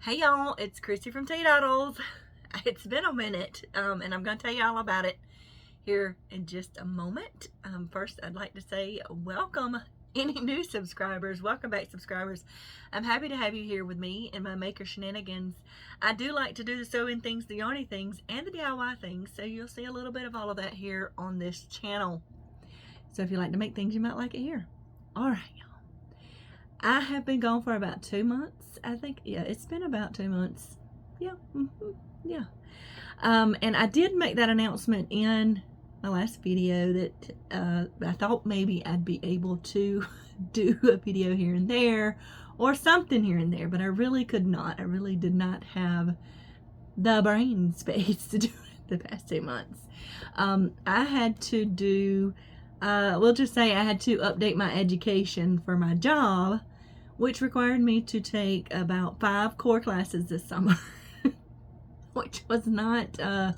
Hey y'all, it's Christy from Teadoddles. It's been a minute, and I'm going to tell you all about it here in just a moment. First, I'd like to say welcome any new subscribers. Welcome back, subscribers. I'm happy to have you here with me in my maker shenanigans. I do like to do the sewing things, the yarny things, and the DIY things, so you'll see a little bit of all of that here on this channel. So if you like to make things, you might like it here. All right, y'all. I have been gone for about 2 months. I think, yeah, it's been about 2 months. Yeah, yeah. And I did make that announcement in my last video that I thought maybe I'd be able to do a video here and there or something here and there, but I really could not. I really did not have the brain space to do it the past 2 months. I had to do, we'll just say I had to update my education for my job, which required me to take about 5 core classes this summer, which was not, I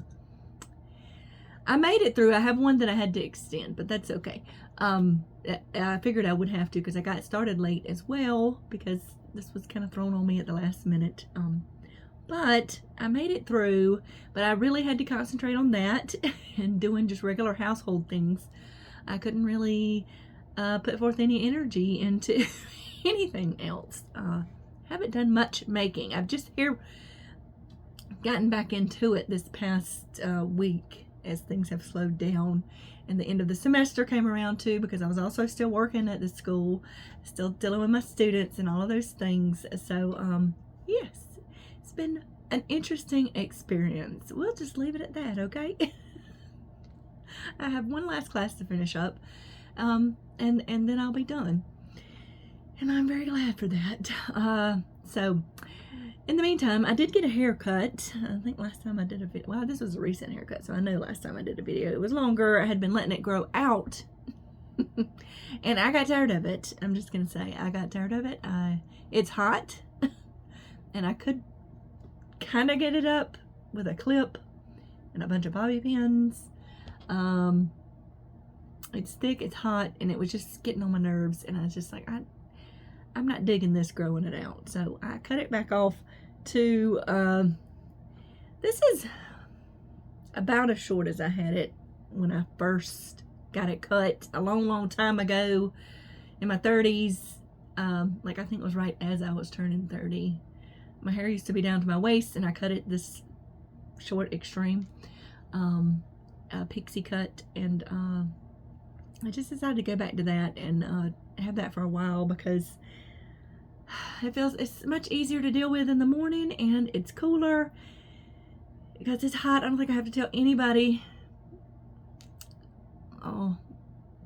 made it through. I have one that I had to extend, but that's okay. I figured I would have to because I got started late as well because this was kind of thrown on me at the last minute. But I made it through, but I really had to concentrate on that and doing just regular household things. I couldn't really put forth any energy into anything else. Haven't done much making. I've just gotten back into it this past week as things have slowed down, and the end of the semester came around too because I was also still working at the school, still dealing with my students and all of those things. So yes, it's been an interesting experience. We'll just leave it at that, okay? I have one last class to finish up, and then I'll be done. And I'm very glad for that. So, in the meantime, I did get a haircut. I think last time I did a video, well, this was a recent haircut, so I know last time I did a video, it was longer. I had been letting it grow out, and I got tired of it. I'm just going to say, I got tired of it. It's hot, and I could kind of get it up with a clip and a bunch of bobby pins. It's thick, it's hot, and it was just getting on my nerves, and I was just like, I'm not digging this growing it out. So I cut it back off to, this is about as short as I had it when I first got it cut a long time ago in my 30s. Like I think it was right as I was turning 30. My hair used to be down to my waist, and I cut it this short extreme, pixie cut, and I just decided to go back to that and have that for a while because it's much easier to deal with in the morning, and it's cooler because it's hot. I don't think I have to tell anybody. Oh,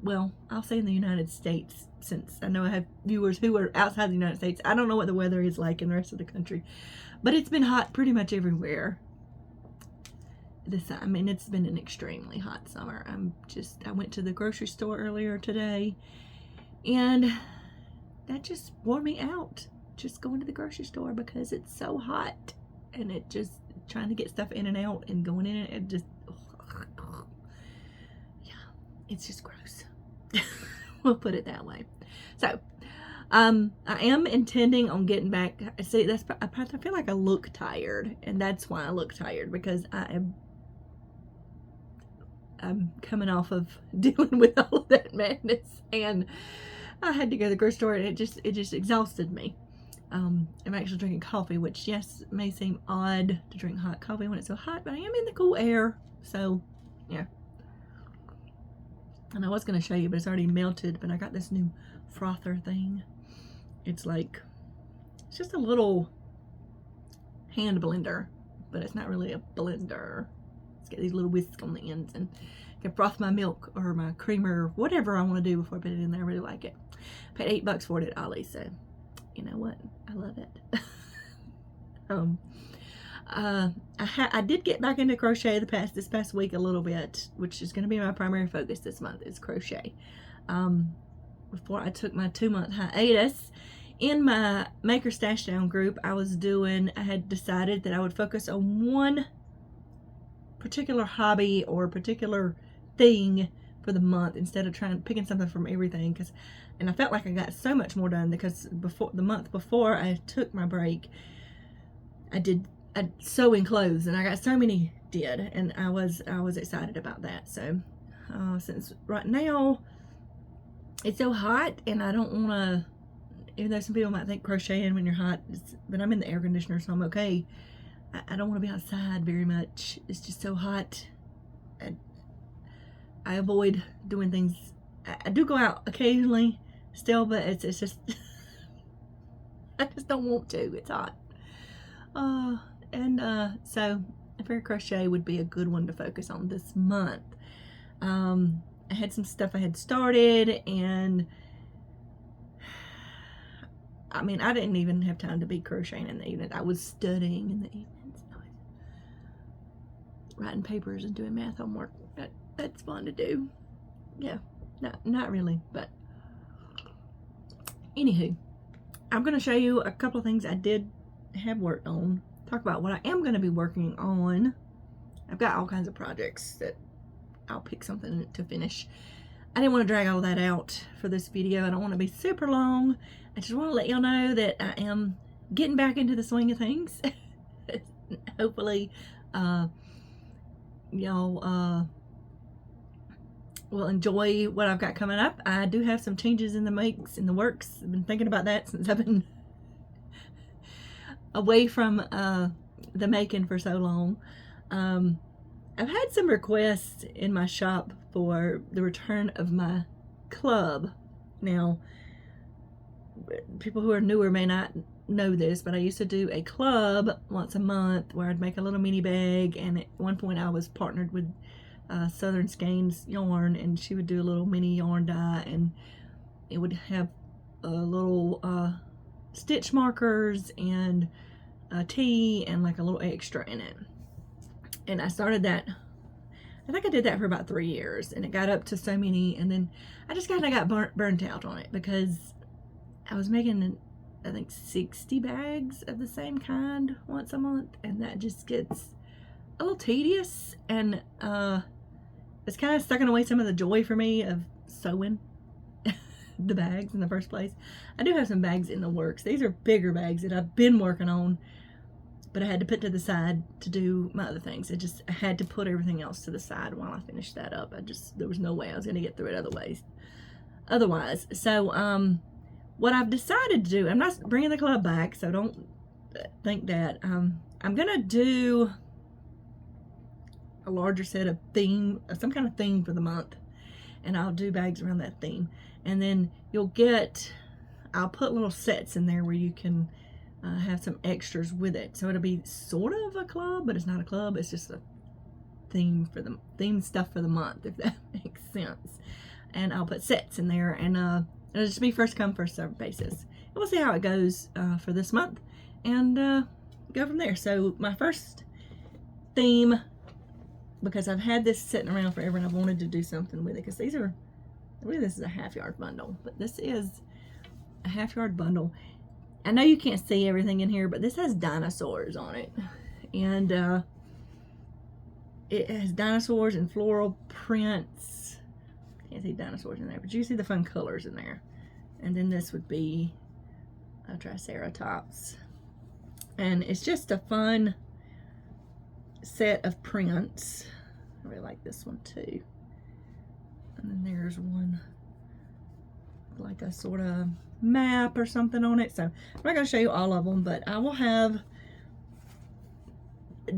well, I'll say in the United States, since I know I have viewers who are outside the United States. I don't know what the weather is like in the rest of the country, but it's been hot pretty much everywhere. I mean, it's been an extremely hot summer. I went to the grocery store earlier today, and that just wore me out, just going to the grocery store because it's so hot, and it just, trying to get stuff in and out and going in and it just, yeah, it's just gross. We'll put it that way. So, I am intending on getting back. See, I feel like I look tired, and that's why I look tired, because I'm coming off of dealing with all of that madness, and I had to go to the grocery store, and it just exhausted me. I'm actually drinking coffee, which, yes, may seem odd to drink hot coffee when it's so hot, but I am in the cool air, so yeah. And I was going to show you, but it's already melted. But I got this new frother thing. It's just a little hand blender, but it's not really a blender. It's got these little whisks on the ends, and I can froth my milk or my creamer, whatever I want to do before I put it in there. I really like it. I paid $8 for it at Ollie's, so you know what? I love it. I did get back into crochet this past week a little bit, which is going to be my primary focus this month, is crochet. Before I took my 2-month hiatus, in my Maker Stash Down group, I had decided that I would focus on one particular hobby or particular thing for the month instead of picking something from everything, and I felt like I got so much more done because the month before I took my break, I sew in clothes, and I got so many did, and I was excited about that. So since right now it's so hot, and I don't want to, even though some people might think crocheting when you're hot, but I'm in the air conditioner, so I'm okay. I don't want to be outside very much. It's just so hot. I avoid doing things. I do go out occasionally still, but it's just I just don't want to. It's hot. So a fair crochet would be a good one to focus on this month. I had some stuff I had started, and I mean, I didn't even have time to be crocheting in the evening. I was studying in the evenings. I was writing papers and doing math homework. That's fun to do. Yeah, not really, but anywho, I'm going to show you a couple of things I did have worked on. Talk about what I am going to be working on. I've got all kinds of projects that I'll pick something to finish. I didn't want to drag all that out for this video. I don't want to be super long. I just want to let y'all know that I am getting back into the swing of things. Hopefully, y'all will enjoy what I've got coming up. I do have some changes in the works. I've been thinking about that since I've been away from the making for so long. I've had some requests in my shop for the return of my club. Now, people who are newer may not know this, but I used to do a club once a month where I'd make a little mini bag, and at one point I was partnered with Southern Skeins yarn, and she would do a little mini yarn dye, and it would have little stitch markers and a tea and like a little extra in it. And I started that, I think I did that for about 3 years, and it got up to so many, and then I just kind of got burnt out on it because I was making, I think, 60 bags of the same kind once a month, and that just gets a little tedious, and it's kind of sucking away some of the joy for me of sewing the bags in the first place. I do have some bags in the works. These are bigger bags that I've been working on, but I had to put to the side to do my other things. I had to put everything else to the side while I finished that up. There was no way I was going to get through it otherwise. So what I've decided to do, I'm not bringing the club back, so don't think that. I'm going to do a larger set of some kind of theme for the month, and I'll do bags around that theme. And then I'll put little sets in there where you can have some extras with it. So it'll be sort of a club, but it's not a club. It's just a theme stuff for the month, if that makes sense. And I'll put sets in there, and it'll just be first come, first served basis. And we'll see how it goes for this month, and go from there. So my first theme, because I've had this sitting around forever and I've wanted to do something with it, because this is a half-yard bundle, but this is a half-yard bundle. I know you can't see everything in here, but this has dinosaurs on it, and it has dinosaurs and floral prints. Can't see dinosaurs in there, but you see the fun colors in there. And then this would be a Triceratops, and it's just a fun set of prints. I really like this one too. And then there's one like a sort of map or something on it. So I'm not going to show you all of them, but I will have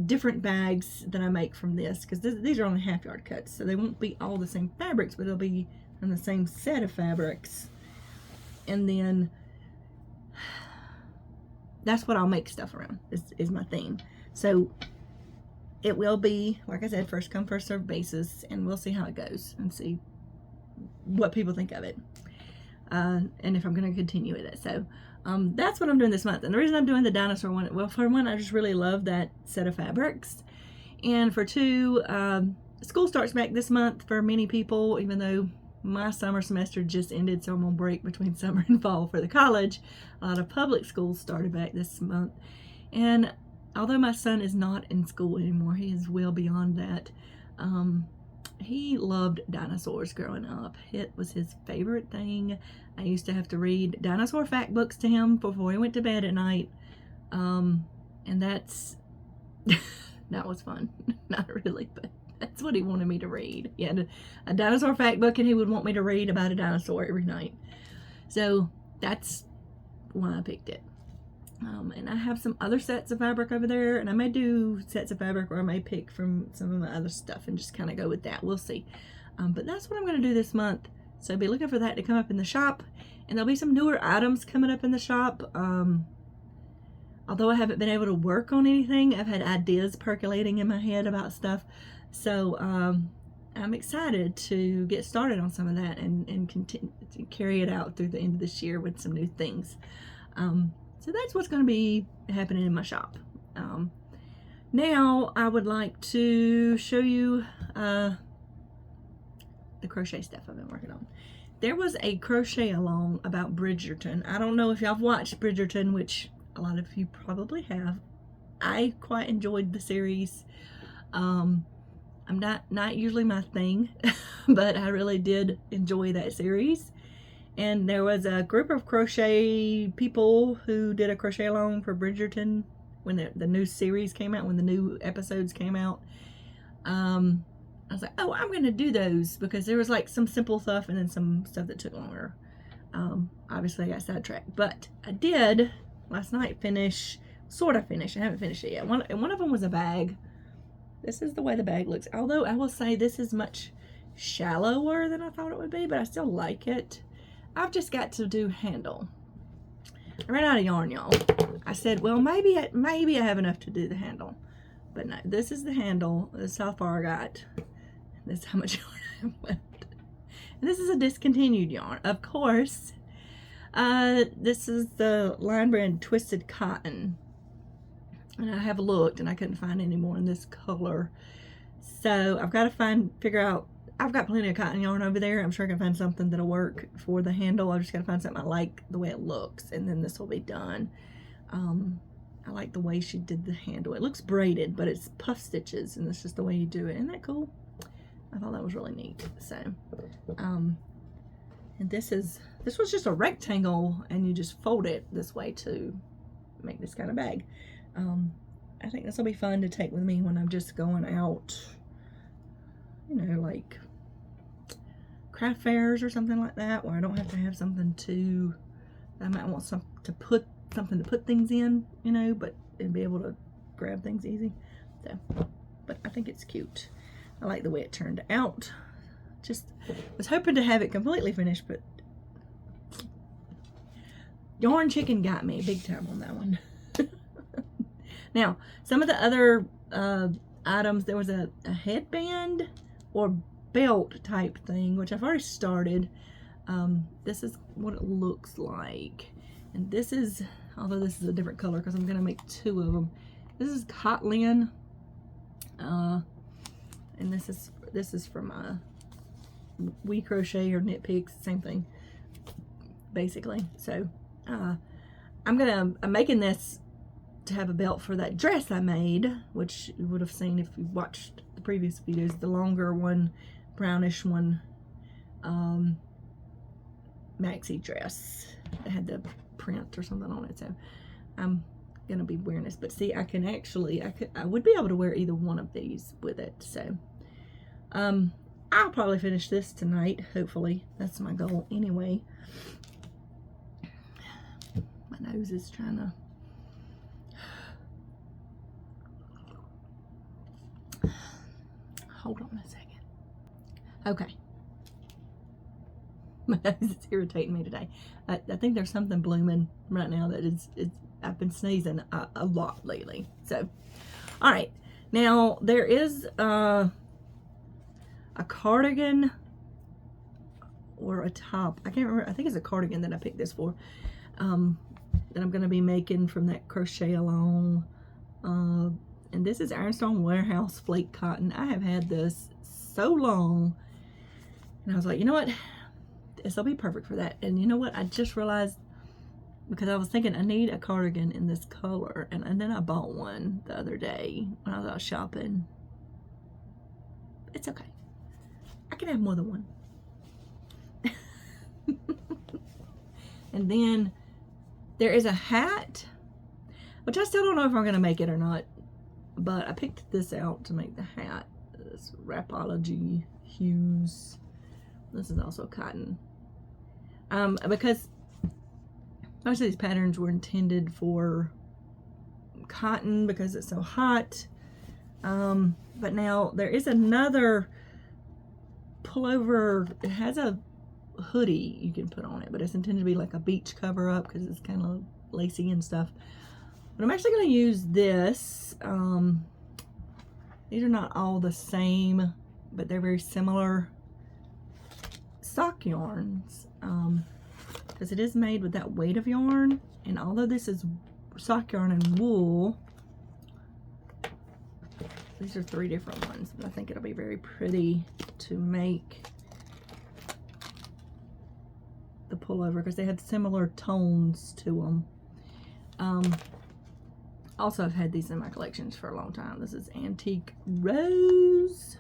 different bags that I make from this, because these are only half-yard cuts, so they won't be all the same fabrics, but they'll be in the same set of fabrics. And then that's what I'll make stuff around, is my theme. So it will be, like I said, first come, first served basis, and we'll see how it goes and see what people think of it, and if I'm going to continue with it. So that's what I'm doing this month. And the reason I'm doing the dinosaur one, well, for one, I just really love that set of fabrics, and for two, school starts back this month for many people, even though my summer semester just ended, so I'm on break between summer and fall for the college. A lot of public schools started back this month, and although my son is not in school anymore, he is well beyond that. He loved dinosaurs growing up. It was his favorite thing. I used to have to read dinosaur fact books to him before he went to bed at night. And that's, that was fun. Not really, but that's what he wanted me to read. He had a dinosaur fact book, and he would want me to read about a dinosaur every night. So that's why I picked it. And I have some other sets of fabric over there, and I may do sets of fabric, or I may pick from some of my other stuff and just kind of go with that. We'll see. But that's what I'm going to do this month. So be looking for that to come up in the shop. And there'll be some newer items coming up in the shop. Although I haven't been able to work on anything, I've had ideas percolating in my head about stuff. So I'm excited to get started on some of that and continue to carry it out through the end of this year with some new things. So that's what's going to be happening in my shop. Now I would like to show you the crochet stuff I've been working on. There was a crochet along about Bridgerton. I don't know if y'all have watched Bridgerton, which a lot of you probably have. I quite enjoyed the series. I'm not usually my thing, but I really did enjoy that series. And there was a group of crochet people who did a crochet along for Bridgerton when the new series came out, when the new episodes came out. I was like, oh, I'm going to do those, because there was like some simple stuff and then some stuff that took longer. Obviously I got sidetracked, but I did last night sort of finish. I haven't finished it yet. One of them was a bag. This is the way the bag looks. Although I will say this is much shallower than I thought it would be, but I still like it. I've just got to do handle. I ran out of yarn, y'all. I said, well, maybe I have enough to do the handle. But no, this is the handle. This is how far I got. This is how much yarn I have left. And this is a discontinued yarn. Of course, this is the Line Brand Twisted Cotton. And I have looked, and I couldn't find any more in this color. So I've got to figure out, I've got plenty of cotton yarn over there. I'm sure I can find something that'll work for the handle. I've just got to find something I like the way it looks, and then this will be done. I like the way she did the handle. It looks braided, but it's puff stitches, and that's just the way you do it. Isn't that cool? I thought that was really neat. So, and this was just a rectangle, and you just fold it this way to make this kind of bag. I think this will be fun to take with me when I'm just going out, you know, like craft fairs or something like that, where I don't have to have something I might want something to put things in, you know, and be able to grab things easy. So, but I think it's cute. I like the way it turned out. Just was hoping to have it completely finished, but Yarn Chicken got me big time on that one. Now, some of the other items, there was a headband or belt type thing, which I've already started. This is what it looks like. And this is, although this is a different color because I'm going to make two of them. This is Cotlin. And this is from We Crochet or Knit Picks, same thing, basically. So, I'm making this to have a belt for that dress I made, which you would have seen if you watched the previous videos, the longer one, brownish one, maxi dress that had the print or something on it. So I'm gonna be wearing this, but see, I would be able to wear either one of these with it. So I'll probably finish this tonight, hopefully. That's my goal anyway. My nose is trying to hold on a second. Okay. My nose is irritating me today. I think there's something blooming right now that I've been sneezing a lot lately. So, all right. Now, there is a cardigan or a top. I can't remember. I think it's a cardigan that I picked this for. That I'm going to be making from that crochet along. And this is Ironstone Warehouse Flake Cotton. I have had this so long. And I was like, you know what? This will be perfect for that. And you know what? I just realized, because I was thinking I need a cardigan in this color. And then I bought one the other day when I was out shopping. It's okay. I can have more than one. And then there is a hat. which I still don't know if I'm going to make it or not. But I picked this out to make the hat. This Rapology Hues. This is also cotton. Because most of these patterns were intended for cotton because it's so hot. But now there is another pullover. It has a hoodie you can put on it, but it's intended to be like a beach cover up because it's kind of lacy and stuff. But I'm actually going to use this. These are not all the same, but they're very similar sock yarns, because it is made with that weight of yarn. And although this is sock yarn and wool, these are 3 different ones, but I think it'll be very pretty to make the pullover because they have similar tones to them. Also, I've had these in my collections for a long time. This is Antique Rose.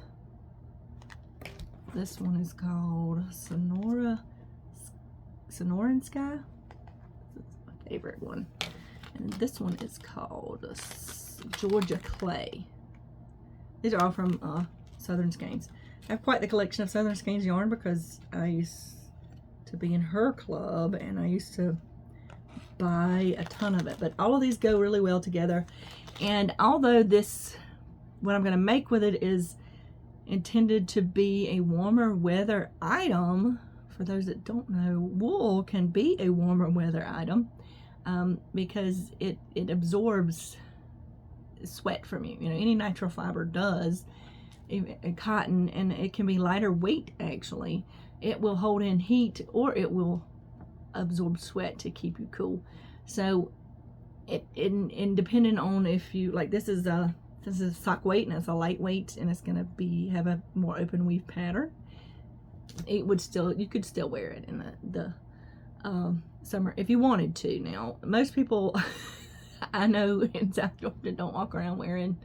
This one is called Sonoran Sky. This is my favorite one. And this one is called Georgia Clay. These are all from Southern Skeins. I have quite the collection of Southern Skeins yarn because I used to be in her club and I used to buy a ton of it. But all of these go really well together. And although this, what I'm going to make with it is intended to be a warmer weather item, for those that don't know, wool can be a warmer weather item because it absorbs sweat from you. You know, any natural fiber does. Cotton, and it can be lighter weight actually. It will hold in heat or it will absorb sweat to keep you cool. So it depending on if you like, this is sock weight and it's a lightweight and it's gonna have a more open weave pattern. You could still wear it in the summer if you wanted to. Now most people I know in South Georgia don't walk around wearing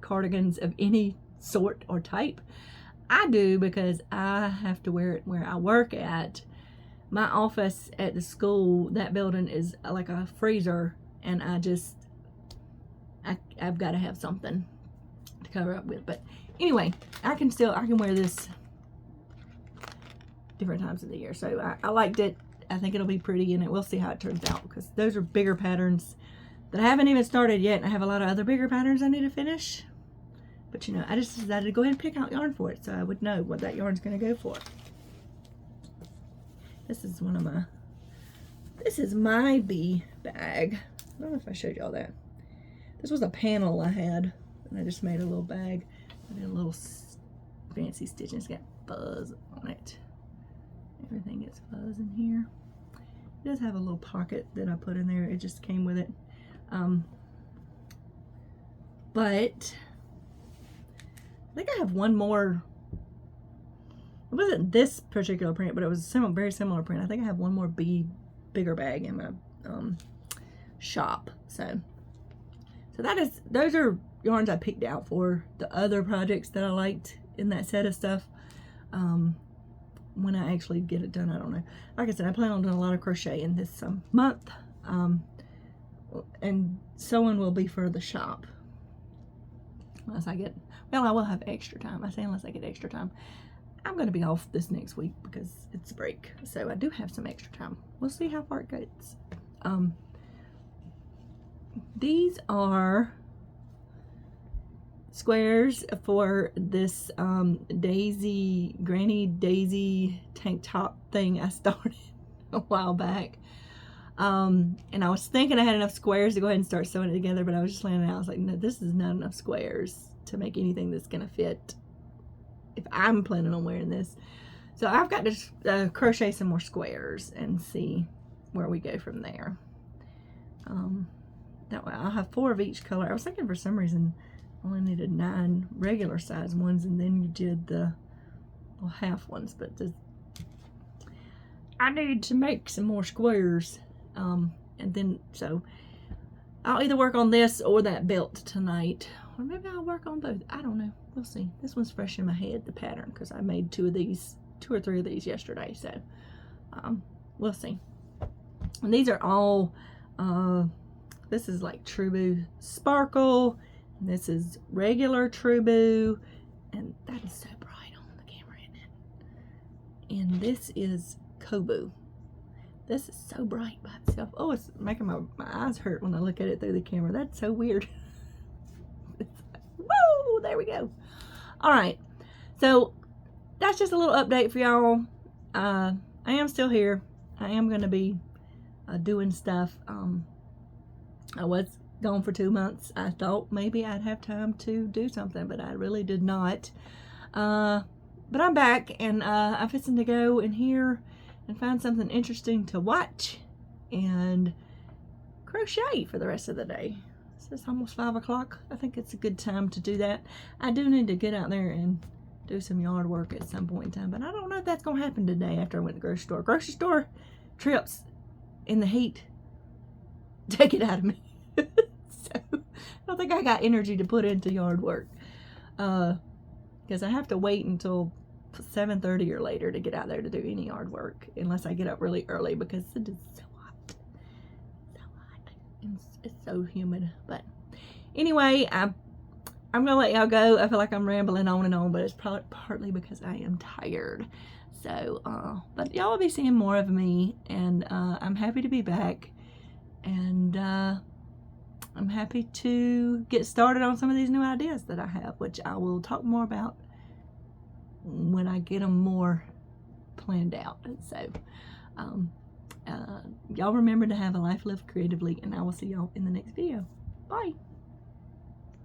cardigans of any sort or type. I do because I have to wear it where I work at. My office at the school, that building is like a freezer, and I've got to have something to cover up with. But anyway, I can wear this different times of the year. So I liked it. I think it'll be pretty, and we'll see how it turns out because those are bigger patterns that I haven't even started yet, and I have a lot of other bigger patterns I need to finish. But you know, I just decided to go ahead and pick out yarn for it so I would know what that yarn's going to go for. This is this is my bee bag. I don't know if I showed y'all that. This was a panel I had, and I just made a little bag. I did a little fancy stitching. It's got fuzz on it. Everything gets fuzz in here. It does have a little pocket that I put in there. It just came with it. But I think I have one more. It wasn't this particular print, but it was a very similar print. I think I have one more bigger bag in my shop. So those are yarns I picked out for the other projects that I liked in that set of stuff. When I actually get it done, I don't know. Like I said, I plan on doing a lot of crochet in this month, and sewing will be for the shop. Unless I get, well, I will have extra time. I say unless I get extra time. I'm going to be off this next week because it's a break. So I do have some extra time. We'll see how far it goes. These are squares for this Granny Daisy tank top thing I started a while back. And I was thinking I had enough squares to go ahead and start sewing it together, but I was just laying it out. I was like, no, this is not enough squares to make anything that's going to fit if I'm planning on wearing this. So I've got to crochet some more squares and see where we go from there. That way I'll have 4 of each color. I was thinking for some reason I only needed 9 regular size ones, and then you did the little half ones, but I need to make some more squares. And then, so I'll either work on this or that belt tonight, or maybe I'll work on both. I don't know. We'll see. This one's fresh in my head, the pattern, because I made 2 or 3 of these yesterday. So we'll see. And these are all This is like True Sparkle. And this is regular True. And that is so bright on the camera, isn't it? And this is Kobu. This is so bright by itself. Oh, it's making my eyes hurt when I look at it through the camera. That's so weird. Woo! There we go. All right. So that's just a little update for y'all. I am still here. I am going to be doing stuff. I was gone for 2 months. I thought maybe I'd have time to do something, but I really did not. But I'm back, and I'm fixing to go in here and find something interesting to watch and crochet for the rest of the day. It's almost 5 o'clock. I think it's a good time to do that. I do need to get out there and do some yard work at some point in time, but I don't know if that's going to happen today after I went to the grocery store. Grocery store trips in the heat take it out of me. So I don't think I got energy to put into yard work because I have to wait until 7:30 or later to get out there to do any yard work, unless I get up really early because it is so hot. So hot. It's so humid. But anyway, I'm gonna let y'all go. I feel like I'm rambling on and on, but it's probably partly because I am tired. So but y'all will be seeing more of me, and I'm happy to be back, and I'm happy to get started on some of these new ideas that I have, which I will talk more about when I get them more planned out. So y'all remember to have a life lived creatively, and I will see y'all in the next video. Bye.